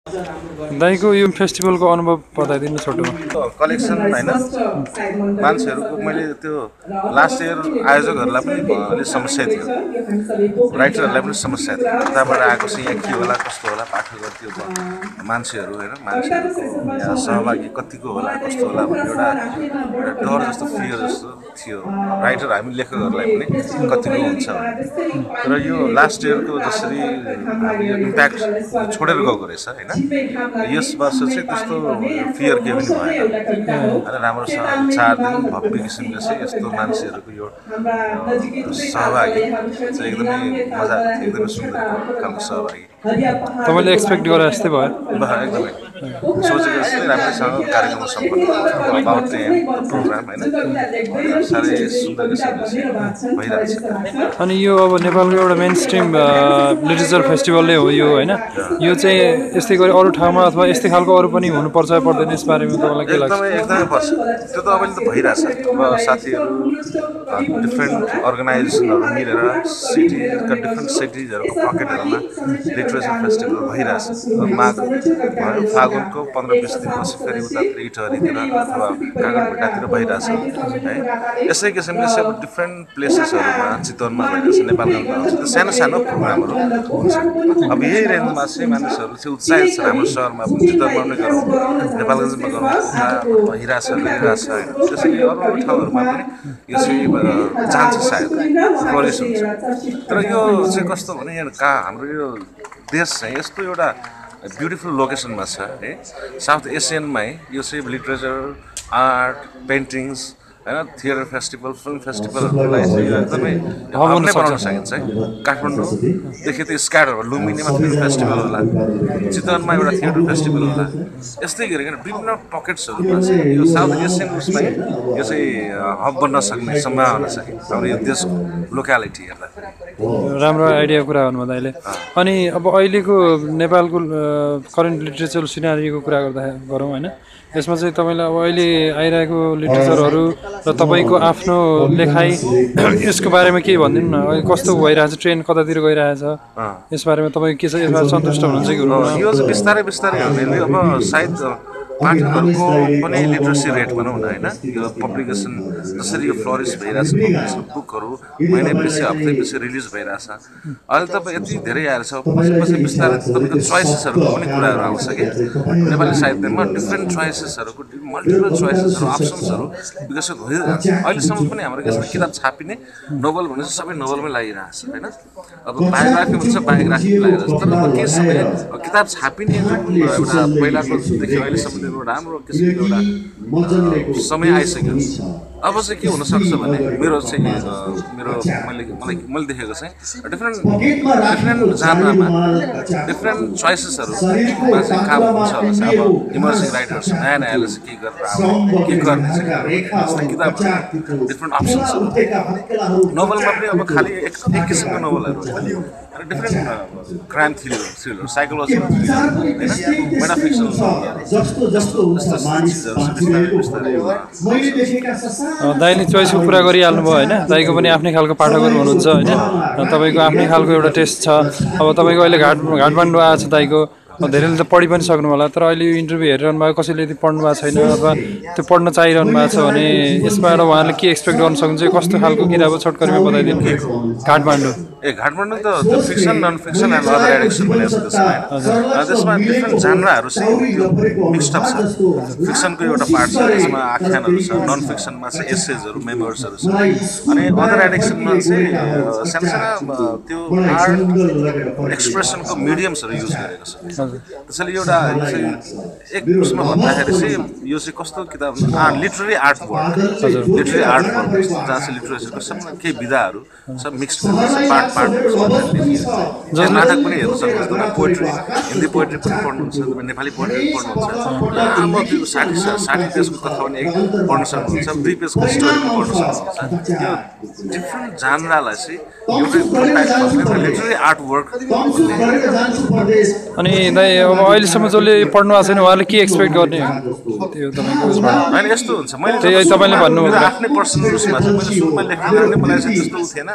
दाइको यो फेस्टिभलको अनुभव बताइदिनु छोटोमा। कलेक्सन होइन मान्छेहरूको मैले त्यो लास्ट इयर आयोजकहरूलाई पनि अलि समस्या थियो, राइटरहरूलाई पनि समस्या थियो, कताबाट आएको छ, यहाँ के होला कस्तो होला, पाठकहरू त्यो मान्छेहरू होइन मान्छेहरूको यहाँ सहभागी कतिको होला कस्तो होला भन्ने एउटा डर जस्तो फियर जस्तो थियो राइटर हामी लेखकहरूलाई पनि कतिको हुन्छ तर यो लास्ट इयरको जसरी इम्प्याक्ट छोडेर गएको रहेछ होइन यस वर्ष चाहिँ त्यस्तो फियर केही पनि भएन होइन राम्रोसँग 4 दिन भव्य किसिमले चाहिँ यस्तो मान्छेहरूको यो सहभागी चाहिँ एकदमै मजा एकदमै सुन्दर खालको सहभागी तपाईँले एक्सपेक्ट गरे जस्तै भयो एकदमै सोचेको जस्तै राम्रैसँग कार्यक्रम सम्पन्न अबाउट प्रोग्राम होइन साह्रै सुन्दर किसिमले भइरहेको छ। अनि यो अब नेपालको एउटा मेन स्ट्रिम लिटरेचर फेस्टिभलै हो यो होइन यो चाहिँ यस्तै गरी अरू ठाउँमा अथवा यस्तै खालको अरू पनि हुनुपर्छ पर्दैन यसबारेमा तपाईँलाई के लाग्छ? एकदमै पर्छ त्यो त अहिले त भइरहेछ अब साथीहरू डिफ्रेन्ट अर्गनाइजेसनहरू मिलेर सिटीका डिफ्रेन्ट सिटिजहरूको पकेटहरूमा लिटरेचर फेस्टिभल भइरहेछ माघ फागुनको 15-20 दिनपछि फेरि उतातिर इटहरीतिर अथवा कागरभिट्टातिर भइरहेछ है यसै किसिमले चाहिँ डिफ्रेन्ट प्लेसेसहरूमा चितवनमा भइरहेछ नेपालगञ्जमा हुन्छ सानो सानो प्रोग्रामहरू हुन्छ अब यही रेन्जमा चाहिँ मानिसहरू चाहिँ उत्साहित छ हाम्रो सहरमा पनि चितवनमा पनि गरौँ नेपालगञ्जमा गरौँ भइरहेछ लिइरहेछ होइन त्यसैले अरू ठाउँहरूमा पनि यो चाहिँ जान्छ सायद फ्लोरिस हुन्छ तर यो चाहिँ कस्तो भने यहाँ हाम्रो यो देश चाहिँ यस्तो एउटा ब्युटिफुल लोकेसनमा छ है साउथ एसियनमै यो चाहिँ लिटरेचर आर्ट पेन्टिङ्स होइन थिएटर फेस्टिभल फिल्म फेस्टिभलहरूलाई चाहिँ एकदमै बनाउन सकिन्छ है काठमाडौँदेखि त्यो स्क्याटर लुम्बिनीमा फिल्म फेस्टिभल होला चितवनमा एउटा थिएटर फेस्टिभल होला यस्तै गरिकन विभिन्न पकेट्सहरूमा चाहिँ यो साउथ एसियन उसमै यो चाहिँ हब बन्न सक्ने सम्भावना छ हाम्रो यो देशको लोकालिटी हेर्दाखेरि राम्रो आइडिया कुरा गर्नुभयो दाइले। अनि अब अहिलेको नेपालको करेन्ट लिटरेचर सिनारीको कुरा गरौँ होइन यसमा चाहिँ तपाईँलाई अब अहिले आइरहेको लिटरेचरहरू र तपाईँको आफ्नो लेखाइ यसको बारेमा के भनिदिनु न अहिले कस्तो भइरहेछ ट्रेन्ड कतातिर गइरहेछ यसबारेमा तपाईँ के छ यसमा सन्तुष्ट हुनुहुन्छ कि हुनुहुन्छ? यो चाहिँ बिस्तारै बिस्तारै हामीले अब सायद पाठकहरूको पनि लिटरेसी रेट भनौँ न होइन यो पब्लिकेसन जसरी यो फ्लोरिस भइरहेछ पब्लिकेसन बुकहरू महिना पछि हप्तै पछि रिलिज भइरहेछ अहिले तपाईँ यति धेरै आएर छ पछि बिस्तारै तपाईँको चोइसेसहरूको पनि कुराहरू आउँछ कि नेपाली साहित्यमा डिफ्रेन्ट चोइसेसहरूको मल्टिपल चोइसेसहरू अप्सन्सहरू विकसित भइरहेछ अहिलेसम्म पनि हाम्रो यस्तो किताब छापिने नोभल भनेपछि सबै नोभलमै लागिरहेछ होइन अब बायोग्राफी भन्छ बायोग्राफी लागिरहेछ तर के समय किताब छापिने एउटा पहिलाकोदेखि अहिलेसम्म राम्रो किसिमको एउटा समय आइसक्यो अब चाहिँ के हुनसक्छ भने मेरो चाहिँ मैले देखेको चाहिँ डिफ्रेन्ट जानमा डिफ्रेन्ट चोइसेसहरूमा चाहिँ काम हुन्छ होला चाहिँ अब इमर्जिङ राइटर्स नयाँ नयाँले चाहिँ के गरेर आउने के गर्ने चाहिँ जस्तै किताबहरू डिफ्रेन्ट अप्सन्सहरू नोभलमा पनि अब खालि एक किसिमको नोभलहरू different crime thriller psychological thriller होइन मेटाफिक्सनल दाइले चोइसको कुरा गरिहाल्नुभयो होइन दाइको पनि आफ्नै खालको पाठकहरू हुनुहुन्छ होइन तपाईँको आफ्नै खालको एउटा टेस्ट छ अब तपाईँको अहिले घाटमाडौँ आएको छ दाइको धेरैले त पढि पनि सक्नु होला तर अहिले यो इन्टरभ्यू हेरिरहनु भएको कसैले यदि पढ्नु भएको छैन अथवा त्यो पढ्न चाहिरहनु भएको छ भने यसबाट उहाँले के एक्सपेक्ट गर्न सक्नुहुन्छ कस्तो खालको किताब छोटकरीमा बताइदिनु घाटमाडौँ घाटमाडौँ त त्यो fiction non fiction and other addiction भनेको छ त्यसमा डिफ्रेन्ट जानराहरू चाहिँ मिक्सअप छ फिक्सनको एउटा पार्ट छ त्यसमा आख्यानहरू छ नन फिक्सनमा चाहिँ एसेजहरू मेमोर्सहरू छ अनि अदर एडिक्सनमा चाहिँ सानसाना त्यो आर्ट एक्सप्रेसनको मिडियम्सहरू युज गरेको छ त्यसैले एउटा एक उसमा भन्दाखेरि चाहिँ यो चाहिँ कस्तो किताब literary art work literary art work जहाँ चाहिँ लिटरेचरको सब केही विधाहरू सब मिक्स पार्ट नाटक पनि हेर्नु सक्नुहुन्छ तपाईँ पोइट्री हिन्दी पोइट्री पनि पढ्नुहुन्छ तपाईँ नेपाली पोइट्री पनि पढ्नुहुन्छ लामो त्यो 60 पेजको कथा पनि पढ्न सक्नुहुन्छ 2 पेजको स्टोरी पनि पढ्न सक्नुहुन्छ यो डिफ्रेन्ट जानरालाई चाहिँ एउटा लिटरेरी आर्ट वर्क अनि दाइ अब अहिलेसम्म जसले पढ्नु भएको छैन उहाँले के एक्सपेक्ट गर्ने त्यो तपाईँको उसबाट होइन यस्तो हुन्छ मैले तपाईँले भन्नुभयो आफ्नै पर्सनल उसमा चाहिँ मैले सुरुमा लेख्ने मलाई चाहिँ त्यस्तो थिएन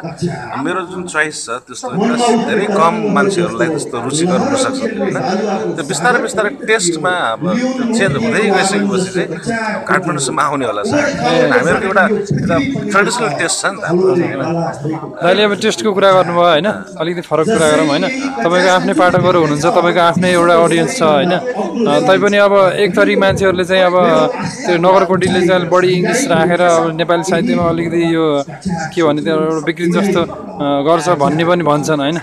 मेरो जुन चोइस छ त्यस्तो धेरै कम मान्छेहरूलाई त्यस्तो रुचिकर हुनसक्छ होइन त्यो बिस्तारै बिस्तारै टेस्टमा अब त्यो चेन्ज हुँदै गइसकेपछि चाहिँ काठमाडौँसम्म आउने होला सायद हामीहरूको एउटा ट्रेडिसनल टेस्ट छ नि त हाम्रो होइन दाइले अब टेस्टको कुरा गर्नुभयो होइन अलिकति फरक कुरा गरौँ होइन तपाईँको आफ्नै पाठकहरू हुनुहुन्छ तपाईँको आफ्नै एउटा अडियन्स छ होइन तैपनि अब एक थरी मान्छेहरूले चाहिँ अब त्यो नगरकोटीले चाहिँ बढी इङ्ग्लिस राखेर अब नेपाली साहित्यमा अलिकति यो के भने त्यो एउटा विकृति जस्तो गर्छ भन्ने पनि भन्छन् होइन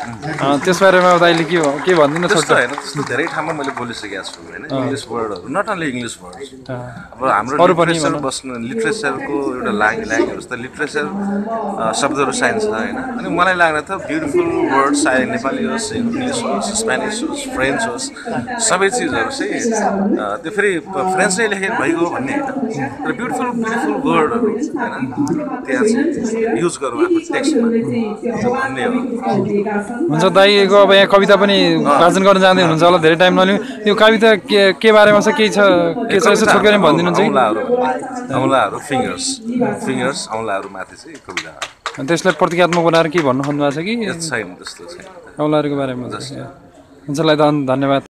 त्यस बारेमा दाइले के भन्दिनँ त्यस्तो होइन त्यस्तो धेरै ठाउँमा मैले बोलिसकेको छु होइन इङ्ग्लिस वर्डहरू नट ओन्ली इङ्ग्लिस वर्ड अब हाम्रो लिटरेचर बस्नु लिटरेचरको एउटा ल्याङ्ग्वेज जस्तो लिटरेचर शब्दहरू साइन्स छ होइन अनि मलाई लाग्ने त ब्युटिफुल वर्ड सायद नेपाली होस् इङ्ग्लिस होस् स्पेनिस होस् फ्रेन्च होस् सबै चिजहरू चाहिँ त्यो फेरि फ्रेन्चले लेखेको भइगयो भन्ने होइन तर ब्युटिफुल वर्डहरू होइन त्यहाँ चाहिँ युज गरौँ आफ्नो टेक्स्टमा भन्ने हो हुन्छ दाइको अब यहाँ कविता पनि वाचन गर्न जाँदै हुनुहुन्छ होला धेरै टाइम नलिउँ यो कविता के बारेमा छ केही छ के छ यसो छोटकरी भनिदिनुहुन्छ औँलाहरू फिङ्गर्स औँलाहरू माथि चाहिँ कविता त्यसलाई प्रतीकात्मक बनाएर के भन्नु खोज्नु भएको छ कि छैन त्यस्तो छैन औँलाहरूको बारेमा हुन्छ ल धन्यवाद